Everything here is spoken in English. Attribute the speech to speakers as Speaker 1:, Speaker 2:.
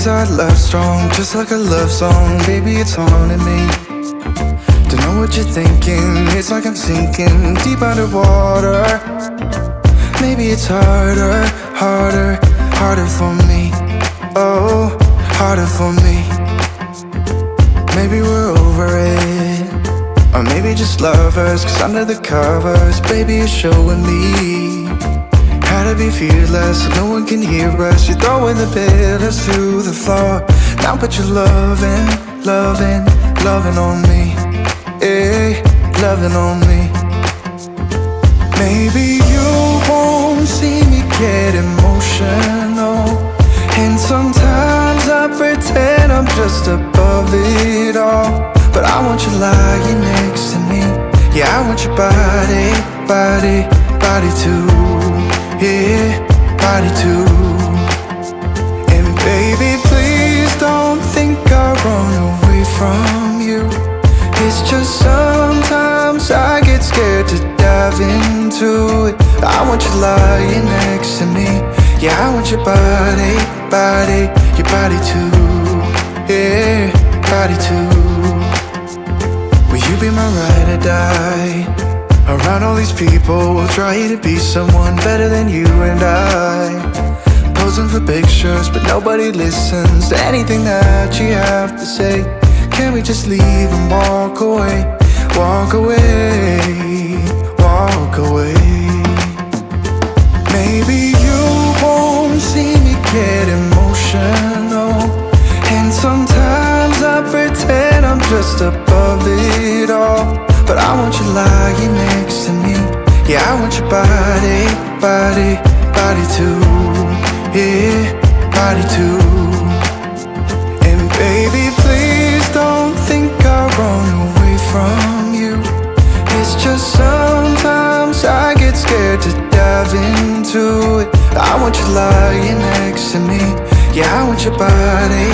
Speaker 1: 'cause our love's strong, just like a love song. Baby, it's haunting me. Don't know what you're thinking, it's like I'm sinking deep underwater. Maybe it's harder, harder, harder for me. Oh, harder for me. Maybe we're over it, or maybe just lovers, 'cause under the covers, baby, you're showing me how to be fearless so no one can hear us. You're throwing the pillars through the floor. Now put your loving, loving, loving on me. Eh, loving on me. Maybe you won't see me get emotional, and sometimes I pretend I'm just above it all. But I want you lying next to me. Yeah, I want your body, body, body too. Yeah, body too. And baby, please don't think I'll run away from you. It's just sometimes I get scared to dive into it. I want you lying next to me. Yeah, I want your body, body, your body too. Yeah, body too. Will you be my ride or die? Around all these people, we'll try to be someone better than you and I. Posing for pictures, but nobody listens to anything that you have to say. Can we just leave and walk away? Walk away, walk away. Maybe you won't see me get emotional, and sometimes I pretend I'm just above it all. But I want you lying next to me. Yeah, I want your body, body, body too. Yeah, body too. And baby, please don't think I'll run away from you. It's just sometimes I get scared to dive into it. I want you lying next to me. Yeah, I want your body.